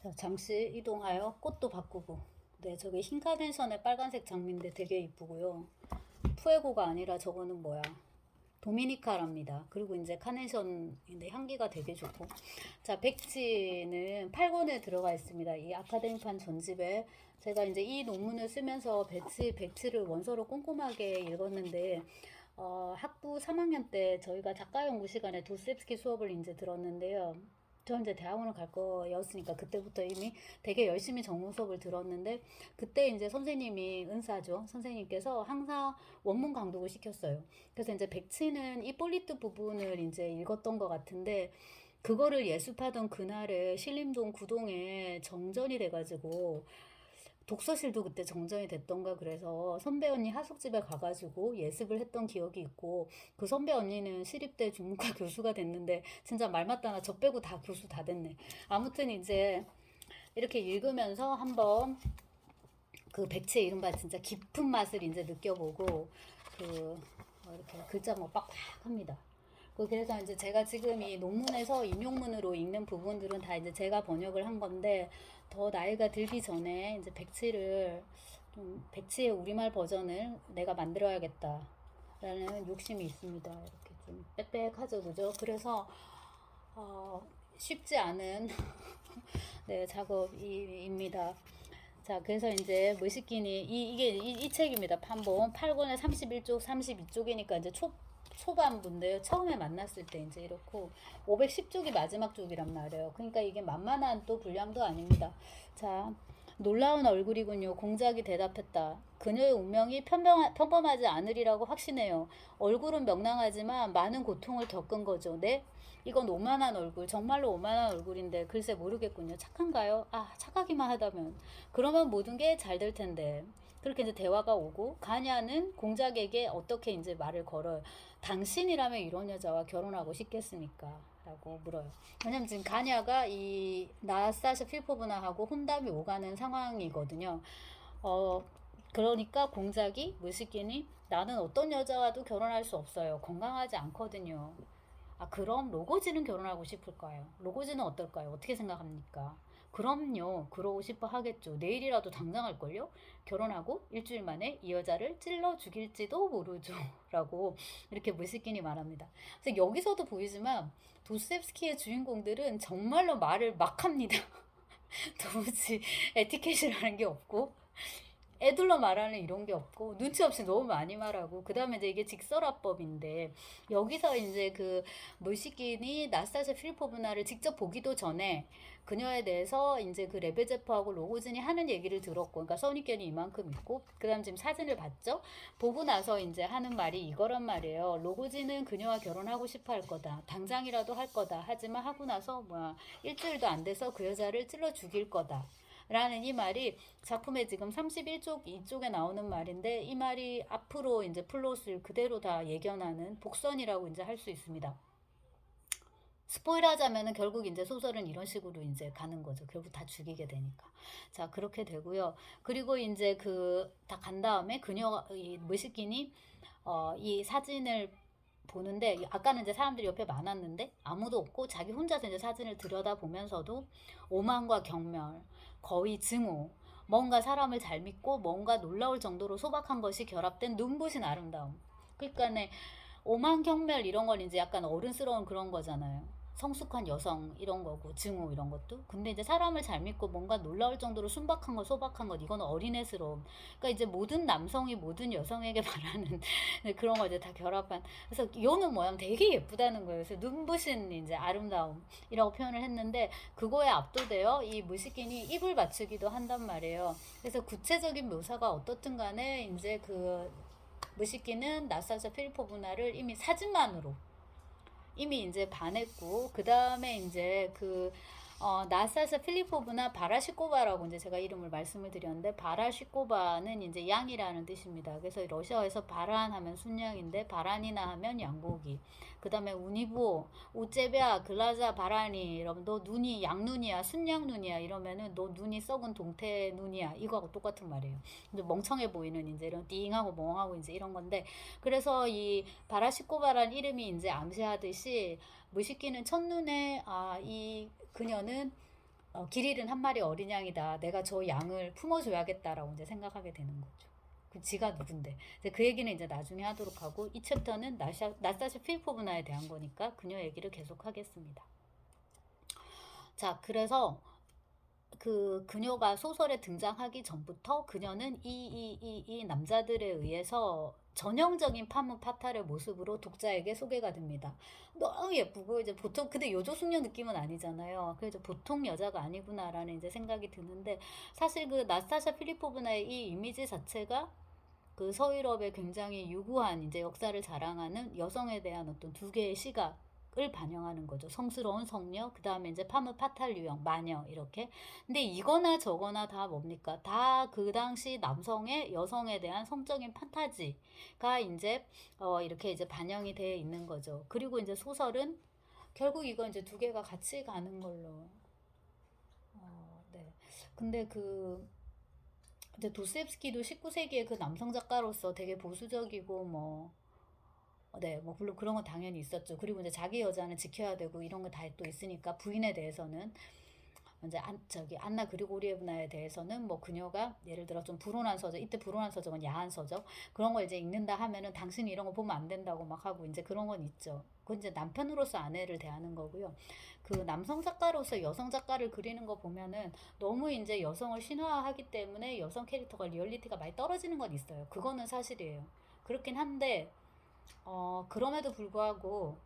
자, 잠시 이동하여 꽃도 바꾸고. 네, 저게 흰 카네이션의 빨간색 장미인데 되게 이쁘고요. 푸에고가 아니라 저거는 뭐야? 도미니카랍니다. 그리고 이제 카네이션인데 향기가 되게 좋고. 자, 백지는 8권에 들어가 있습니다. 이 아카데미판 전집에 제가 이제 이 논문을 쓰면서 백지를 원서로 꼼꼼하게 읽었는데, 학부 3학년 때 저희가 작가 연구 시간에 도스옙스키 수업을 이제 들었는데요. 저 이제 대학원을 갈 거였으니까 그때부터 이미 되게 열심히 전공 수업을 들었는데, 그때 이제 선생님이 은사죠. 선생님께서 항상 원문 강독을 시켰어요. 그래서 이제 백치는 이폴리트 부분을 이제 읽었던 것 같은데, 그거를 예습하던 그날에 신림동 구동에 정전이 돼가지고 독서실도 그때 정전이 됐던가, 그래서 선배 언니 하숙집에 가가지고 예습을 했던 기억이 있고, 그 선배 언니는 시립대 중문과 교수가 됐는데 진짜 말 맞다나 저 빼고 다 교수 다 됐네. 아무튼 이제 이렇게 읽으면서 한번 그 백치의 이른바 진짜 깊은 맛을 이제 느껴보고, 그 이렇게 글자 뭐 빡빡합니다. 그래서 이제 제가 지금 이 논문에서 인용문으로 읽는 부분들은 다 이제 제가 번역을 한 건데, 더 나이가 들기 전에 이제 백치를 좀 백치의 우리말 버전을 내가 만들어야겠다 라는 욕심이 있습니다. 이렇게 좀 빽빽하죠, 그죠? 그래서 쉽지 않은 네, 작업입니다. 자, 그래서 이제 무시키니 이게 이 책입니다. 판본 8권에 31쪽, 32쪽이니까 이제 초반부인데요. 처음에 만났을 때 이제 이렇고 510쪽이 마지막 쪽이란 말이에요. 그러니까 이게 만만한 또 분량도 아닙니다. 자, 놀라운 얼굴이군요. 공작이 대답했다. 그녀의 운명이 평범하지 않으리라고 확신해요. 얼굴은 명랑하지만 많은 고통을 겪은 거죠. 네? 이건 오만한 얼굴, 정말로 오만한 얼굴인데 글쎄 모르겠군요. 착한가요? 아, 착하기만 하다면. 그러면 모든 게 잘 될 텐데. 그렇게 이제 대화가 오고, 가냐는 공작에게 어떻게 이제 말을 걸어요. 당신이라면 이런 여자와 결혼하고 싶겠습니까? 라고 물어요. 왜냐면 지금 가냐가 이 나스타샤 필포브나하고 혼담이 오가는 상황이거든요. 그러니까 공작이 무시키니 나는 어떤 여자와도 결혼할 수 없어요. 건강하지 않거든요. 아, 그럼 로고즈는 결혼하고 싶을까요? 로고즈는 어떨까요? 어떻게 생각합니까? 그럼요. 그러고 싶어 하겠죠. 내일이라도 당장 할걸요? 결혼하고 일주일 만에 이 여자를 찔러 죽일지도 모르죠. 라고 이렇게 무시킨이 말합니다. 그래서 여기서도 보이지만 도스옙스키의 주인공들은 정말로 말을 막 합니다. 도무지 에티켓이라는 게 없고, 애들로 말하는 이런 게 없고, 눈치 없이 너무 많이 말하고, 그 다음에 이제 이게 직설화법인데, 여기서 이제 그 물시킨이 나스타샤 필리포브나를 직접 보기도 전에 그녀에 대해서 이제 그 레베제프하고 로고진이 하는 얘기를 들었고, 그러니까 선입견이 이만큼 있고, 그 다음 지금 사진을 봤죠? 보고 나서 이제 하는 말이 이거란 말이에요. 로고진은 그녀와 결혼하고 싶어 할 거다. 당장이라도 할 거다. 하지만 하고 나서 뭐야, 일주일도 안 돼서 그 여자를 찔러 죽일 거다. 라는 이 말이 작품의 지금 31쪽 이쪽에 나오는 말인데, 이 말이 앞으로 이제 플롯을 그대로 다 예견하는 복선이라고 이제 할 수 있습니다. 스포일 하자면은 결국 이제 소설은 이런 식으로 이제 가는 거죠. 결국 다 죽이게 되니까. 자, 그렇게 되고요. 그리고 이제 그 다 간 다음에 그녀가 이 무시킨이 이 사진을 보는데, 아까는 이제 사람들이 옆에 많았는데 아무도 없고 자기 혼자서 이제 사진을 들여다보면서도 오만과 경멸, 거의 증오, 뭔가 사람을 잘 믿고 뭔가 놀라울 정도로 소박한 것이 결합된 눈부신 아름다움. 그러니까 오만 경멸 이런 건 이제 약간 어른스러운 그런 거잖아요. 성숙한 여성 이런 거고, 증오 이런 것도. 근데 이제 사람을 잘 믿고 뭔가 놀라울 정도로 순박한 것, 소박한 것, 이건 어린애스러움. 그러니까 이제 모든 남성이 모든 여성에게 바라는 그런 걸 이제 다 결합한. 그래서 요는 뭐냐면 되게 예쁘다는 거예요. 그래서 눈부신 이제 아름다움이라고 표현을 했는데, 그거에 압도되어 이 무시킨이 입을 맞추기도 한단 말이에요. 그래서 구체적인 묘사가 어떻든 간에 이제 그 무시키는 나사샤 필리포브나를 이미 사진만으로 이미 이제 반했고, 그 다음에 이제 그 나사샤 필리포브나 바라시코바라고 이제 제가 이름을 말씀을 드렸는데, 바라시코바는 이제 양이라는 뜻입니다. 그래서 러시아에서 바란 하면 순양인데, 바란이나 하면 양고기. 그 다음에 우니보, 우제베아, 글라자, 바라니. 이러면 너 눈이 양눈이야, 순양 눈이야. 이러면은 너 눈이 썩은 동태 눈이야. 이거하고 똑같은 말이에요. 근데 멍청해 보이는 이제 이런 띵하고 멍하고 이제 이런 건데, 그래서 이 바라시코바라는 이름이 이제 암시하듯이 무시키는 첫눈에 이 그녀는 길 잃은 한 마리 어린 양이다. 내가 저 양을 품어줘야겠다라고 이제 생각하게 되는 거죠. 그 지가 누군데. 이제 그 얘기는 이제 나중에 하도록 하고 이 챕터는 나스타샤 필리포브나에 대한 거니까 그녀 얘기를 계속 하겠습니다. 자, 그래서 그녀가 소설에 등장하기 전부터 그녀는 이 남자들에 의해서 전형적인 파무 파탈의 모습으로 독자에게 소개가 됩니다. 너무 예쁘고 이제 보통 근데 여조숙녀 느낌은 아니잖아요. 그래서 보통 여자가 아니구나라는 이제 생각이 드는데 사실 그 나스타샤 필리포브나의 이 이미지 자체가 그 서유럽의 굉장히 유구한 이제 역사를 자랑하는 여성에 대한 어떤 두 개의 시각을 반영하는 거죠. 성스러운 성녀, 그 다음에 이제 파무 파탈 유형, 마녀, 이렇게. 근데 이거나 저거나 다 뭡니까? 다 그 당시 남성의 여성에 대한 성적인 판타지가 이제, 이렇게 이제 반영이 되어 있는 거죠. 그리고 이제 소설은 결국 이거 이제 두 개가 같이 가는 걸로. 네. 근데 이제 도스옙스키도 19세기의 그 남성 작가로서 되게 보수적이고 뭐 네, 뭐 물론 그런 건 당연히 있었죠. 그리고 이제 자기 여자는 지켜야 되고 이런 거 다 또 있으니까 부인에 대해서는 이제 안나 그리고리에브나에 대해서는 뭐 그녀가 예를 들어 좀 불온한 서적, 이때 불온한 서적은 야한 서적 그런 걸 이제 읽는다 하면은 당신이 이런 거 보면 안 된다고 막 하고 이제 그런 건 있죠. 그건 이제 남편으로서 아내를 대하는 거고요. 그 남성 작가로서 여성 작가를 그리는 거 보면은 너무 이제 여성을 신화하기 때문에 여성 캐릭터가 리얼리티가 많이 떨어지는 건 있어요. 그거는 사실이에요. 그렇긴 한데 그럼에도 불구하고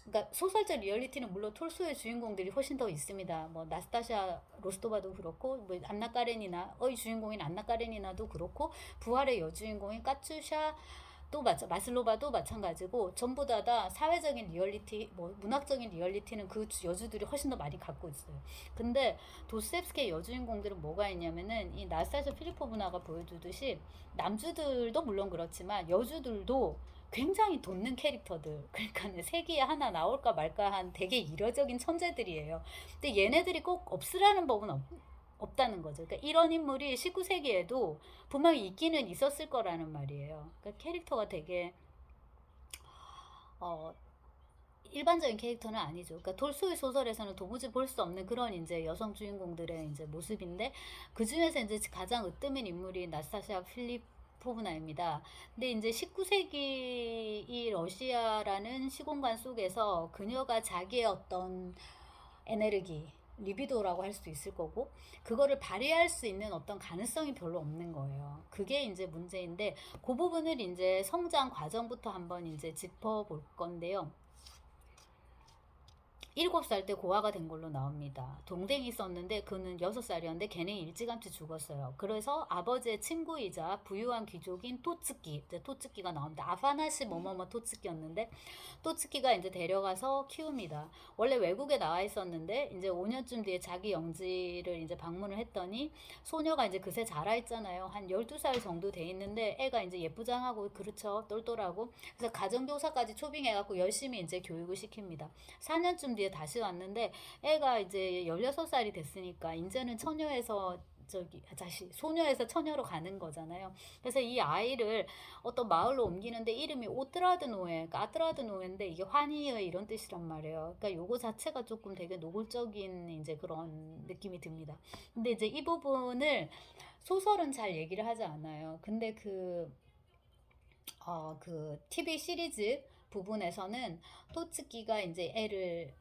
그러니까 소설적 리얼리티는 물론 톨스토이의 주인공들이 훨씬 더 있습니다. 뭐 나스타샤 로스토바도 그렇고 뭐 안나 까레니나의 주인공인 안나 까레니나도 그렇고 부활의 여주인공인 까투샤 또 마슬로바도 마찬가지고 전부 다 사회적인 리얼리티 뭐 문학적인 리얼리티는 그 여주들이 훨씬 더 많이 갖고 있어요. 근데 도스옙스키의 여주인공들은 뭐가 있냐면은 이 나스타샤 필리포브나가 보여주듯이 남주들도 물론 그렇지만 여주들도 굉장히 돋는 캐릭터들. 그러니까 세기에 하나 나올까 말까 한 되게 이례적인 천재들이에요. 근데 얘네들이 꼭 없으라는 법은 없다는 거죠. 그러니까 이런 인물이 19세기에도 분명히 있기는 있었을 거라는 말이에요. 그러니까 캐릭터가 되게 어, 일반적인 캐릭터는 아니죠. 그러니까 톨스토이 소설에서는 도무지 볼 수 없는 그런 이제 여성 주인공들의 이제 모습인데 그 중에서 이제 가장 으뜸인 인물이 나스타샤 필리포브나입니다. 근데 이제 19세기 이 러시아라는 시공간 속에서 그녀가 자기의 어떤 에네르기, 리비도라고 할 수도 있을 거고, 그거를 발휘할 수 있는 어떤 가능성이 별로 없는 거예요. 그게 이제 문제인데, 그 부분을 이제 성장 과정부터 한번 이제 짚어볼 건데요. 7살 때 고아가 된 걸로 나옵니다. 동생이 있었는데 그는 6살이었는데 걔는 일찌감치 죽었어요. 그래서 아버지의 친구이자 부유한 귀족인 토츠키가 나옵니다. 아파나시 뭐뭐뭐 토츠키였는데 토츠키가 이제 데려가서 키웁니다. 원래 외국에 나와 있었는데 이제 5년쯤 뒤에 자기 영지를 이제 방문을 했더니 소녀가 이제 그새 자라 있잖아요. 한 12살 정도 돼 있는데 애가 이제 예쁘장하고 그렇죠. 똘똘하고 그래서 가정교사까지 초빙해갖고 열심히 이제 교육을 시킵니다. 4년쯤 뒤에 다시 왔는데 애가 이제 16살이 됐으니까 이제는 처녀에서 다시 소녀에서 처녀로 가는 거잖아요. 그래서 이 아이를 어떤 마을로 옮기는데 이름이 오트라드노에, 그러니까 아트라드노인데 이게 환희의 이런 뜻이란 말이에요. 그러니까 요거 자체가 조금 되게 노골적인 이제 그런 느낌이 듭니다. 근데 이제 이 부분을 소설은 잘 얘기를 하지 않아요. 근데 그 TV 시리즈 부분에서는 토츠키가 이제 애를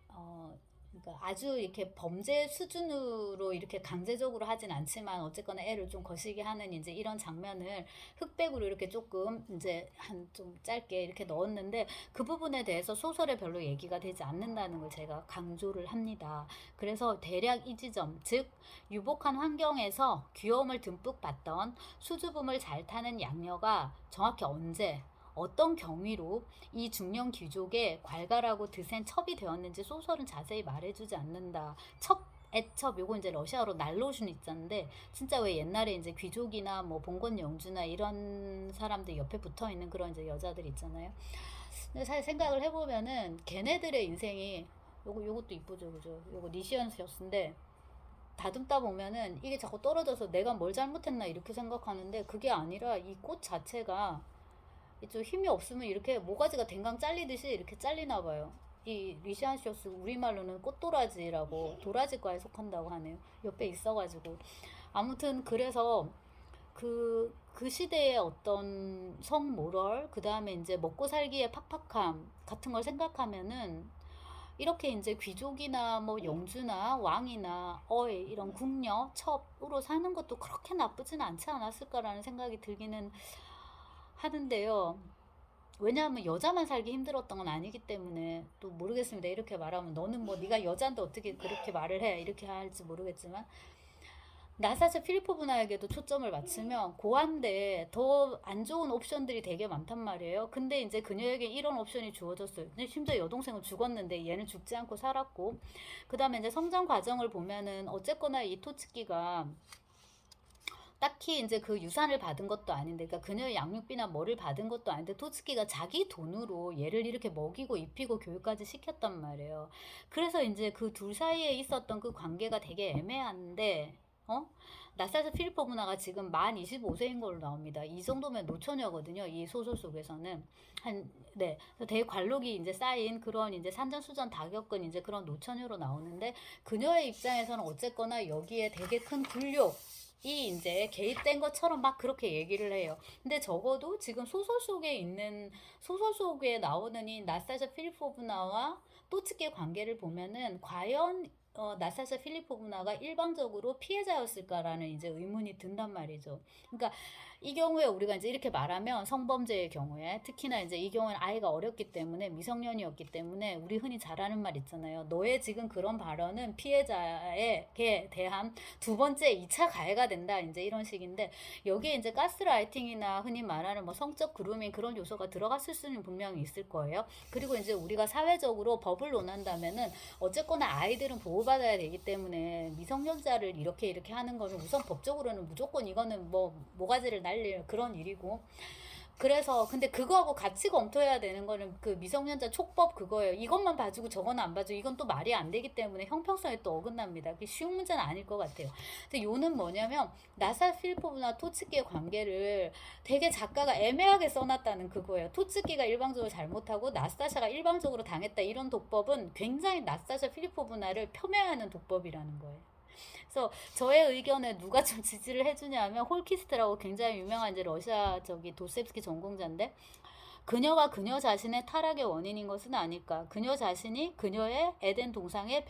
그러니까 아주 이렇게 범죄 수준으로 이렇게 강제적으로 하진 않지만 어쨌거나 애를 좀 거시기 하는 이제 이런 장면을 흑백으로 이렇게 조금 이제 한 좀 짧게 이렇게 넣었는데 그 부분에 대해서 소설에 별로 얘기가 되지 않는다는 걸 제가 강조를 합니다. 그래서 대략 이 지점, 즉 유복한 환경에서 귀여움을 듬뿍 받던 수줍음을 잘 타는 양녀가 정확히 언제 어떤 경위로 이 중년 귀족의 괄괄하고 드센 첩이 되었는지 소설은 자세히 말해주지 않는다. 애첩 요거 이제 러시아어로 난로슌 있잖는데 진짜 왜 옛날에 이제 귀족이나 뭐 봉건 영주나 이런 사람들 옆에 붙어 있는 그런 이제 여자들 있잖아요. 근데 사실 생각을 해보면은 걔네들의 인생이 요것도 이쁘죠, 그죠? 요거 니시언스였는데 다듬다 보면은 이게 자꾸 떨어져서 내가 뭘 잘못했나 이렇게 생각하는데 그게 아니라 이 꽃 자체가 좀 힘이 없으면 이렇게 모가지가 댕강 잘리듯이 이렇게 잘리나 봐요. 이 리시안시오스 우리말로는 꽃도라지라고 도라지과에 속한다고 하네요. 옆에 있어가지고 아무튼 그래서 그 시대의 어떤 성모럴, 그 다음에 이제 먹고 살기의 팍팍함 같은 걸 생각하면은 이렇게 이제 귀족이나 뭐 영주나 왕이나 어의 이런 궁녀, 첩으로 사는 것도 그렇게 나쁘진 않지 않았을까라는 생각이 들기는 하는데요. 왜냐하면 여자만 살기 힘들었던 건 아니기 때문에 또 모르겠습니다. 이렇게 말하면 너는 뭐 네가 여자인데 어떻게 그렇게 말을 해 이렇게 할지 모르겠지만 나사샤 필리포브나에게도 초점을 맞추면 고한데 더 안 좋은 옵션들이 되게 많단 말이에요. 근데 이제 그녀에게 이런 옵션이 주어졌어요. 근데 심지어 여동생은 죽었는데 얘는 죽지 않고 살았고, 그 다음에 이제 성장 과정을 보면은 어쨌거나 이 토츠키가 딱히 이제 그 유산을 받은 것도 아닌데, 그러니까 그녀의 양육비나 뭐를 받은 것도 아닌데, 토츠키가 자기 돈으로 얘를 이렇게 먹이고 입히고 교육까지 시켰단 말이에요. 그래서 이제 그 둘 사이에 있었던 그 관계가 되게 애매한데, 어? 나사샤 필리포브나가 지금 만 25세인 걸로 나옵니다. 이 정도면 노처녀거든요. 이 소설 속에서는. 네. 되게 관록이 이제 쌓인 그런 이제 산전수전 다 겪은 이제 그런 노처녀로 나오는데, 그녀의 입장에서는 어쨌거나 여기에 되게 큰 굴욕, 이 이제 개입된 것처럼 막 그렇게 얘기를 해요. 근데 적어도 지금 소설 속에 나오는 이 나스타샤 필리포브나와 또츠키의 관계를 보면은 과연 나스타샤 필리포브나가 일방적으로 피해자였을까라는 이제 의문이 든단 말이죠. 그러니까 이 경우에 우리가 이제 이렇게 말하면 성범죄의 경우에 특히나 이제 이 경우는 아이가 어렸기 때문에 미성년이었기 때문에 우리 흔히 잘 아는 말 있잖아요. 너의 지금 그런 발언은 피해자에게 대한 두 번째 2차 가해가 된다. 이제 이런 식인데 여기에 이제 가스라이팅이나 흔히 말하는 뭐 성적 그루밍 그런 요소가 들어갔을 수는 분명히 있을 거예요. 그리고 이제 우리가 사회적으로 법을 논한다면은 어쨌거나 아이들은 보호받아야 되기 때문에 미성년자를 이렇게 하는 거는 우선 법적으로는 무조건 이거는 뭐 모가지를 날릴 그런 일이고 그래서 근데 그거하고 같이 검토해야 되는 거는 그 미성년자 촉법 그거예요. 이것만 봐주고 저거는 안 봐주고 이건 또 말이 안 되기 때문에 형평성에 또 어긋납니다. 그게 쉬운 문제는 아닐 것 같아요. 근데 요는 뭐냐면 나사 필리포브나 토츠키의 관계를 되게 작가가 애매하게 써놨다는 그거예요. 토츠키가 일방적으로 잘못하고 나스타샤가 일방적으로 당했다 이런 독법은 굉장히 나스타샤 필리포브나를 폄훼하는 독법이라는 거예요. 그래서 저의 의견에 누가 좀 지지를 해주냐면 홀키스트라고 굉장히 유명한 이제 러시아 저기 도스옙스키 전공자인데 그녀가 그녀 자신의 타락의 원인인 것은 아닐까? 그녀 자신이 그녀의 에덴 동산의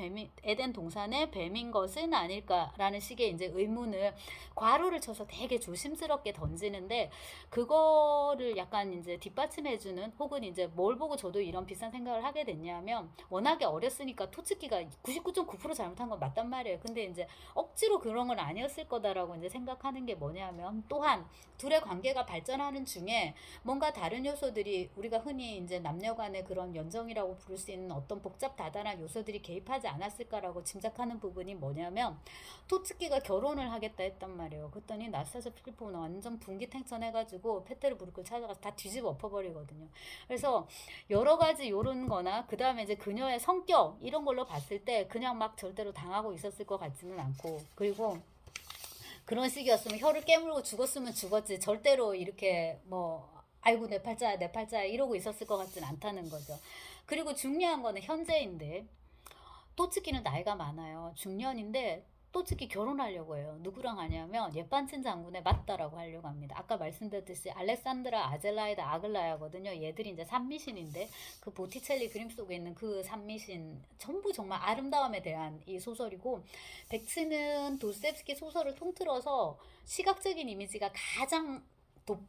뱀인 것은 아닐까라는 식의 이제 의문을 괄호를 쳐서 되게 조심스럽게 던지는데 그거를 약간 이제 뒷받침해주는 혹은 이제 뭘 보고 저도 이런 비싼 생각을 하게 됐냐면 워낙에 어렸으니까 토츠키가 99.9% 잘못한 건 맞단 말이에요. 근데 이제 억지로 그런 건 아니었을 거다라고 이제 생각하는 게 뭐냐면 또한 둘의 관계가 발전하는 중에 뭔가 다른 요소들이 우리가 흔히 이제 남녀 간의 그런 연정이라고 부를 수 있는 어떤 복잡 다단한 요소들이 개입하지 않았을까라고 짐작하는 부분이 뭐냐면 토츠키가 결혼을 하겠다 했단 말이에요. 그랬더니 나스타샤 필리포나 완전 분기탱천해가지고 페테르부르크를 찾아가서 다 뒤집어 엎어버리거든요. 그래서 여러 가지 요런 거나 그 다음에 이제 그녀의 성격 이런 걸로 봤을 때 그냥 막 절대로 당하고 있었을 것 같지는 않고 그리고 그런 식이었으면 혀를 깨물고 죽었으면 죽었지 절대로 이렇게 뭐 아이고 내 팔자야 내 팔자야 이러고 있었을 것 같진 않다는 거죠. 그리고 중요한 거는 현재인데 또츠키는 나이가 많아요. 중년인데 또츠키 결혼하려고 해요. 누구랑 하냐면 옛반친 장군의 맞다라고 하려고 합니다. 아까 말씀드렸듯이 알렉산드라 아젤라이다 아글라야거든요. 얘들이 이제 산미신인데 그 보티첼리 그림 속에 있는 그 산미신 전부 정말 아름다움에 대한 이 소설이고 백치는 도스옙스키 소설을 통틀어서 시각적인 이미지가 가장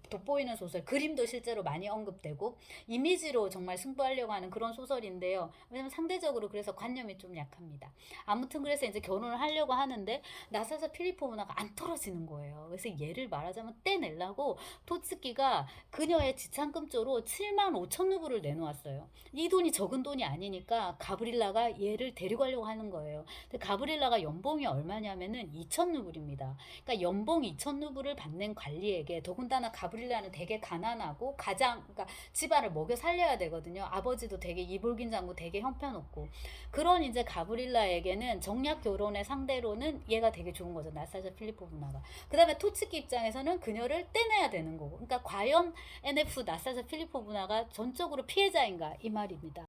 돋보이는 소설, 그림도 실제로 많이 언급되고 이미지로 정말 승부하려고 하는 그런 소설인데요. 왜냐면 상대적으로 그래서 관념이 좀 약합니다. 아무튼 그래서 이제 결혼을 하려고 하는데 나사샤 필리포브나가 안 떨어지는 거예요. 그래서 얘를 말하자면 떼내려고 토츠키가 그녀의 지참금조로 7만 5천 루블을 내놓았어요. 이 돈이 적은 돈이 아니니까 가브릴라가 얘를 데리고 가려고 하는 거예요. 근데 가브릴라가 연봉이 얼마냐면은 2천 루블입니다. 그러니까 연봉 2천 루블을 받는 관리에게 더군다나 가브릴라는 되게 가난하고 그러니까 집안을 먹여 살려야 되거든요. 아버지도 되게 이불긴 장구 되게 형편없고 그런 이제 가브릴라에게는 정략 결혼의 상대로는 얘가 되게 좋은 거죠. 나사샤 필리포브나가. 그 다음에 토츠키 입장에서는 그녀를 떼내야 되는 거고. 그러니까 과연 NF 나사샤 필리포브나가 전적으로 피해자인가 이 말입니다.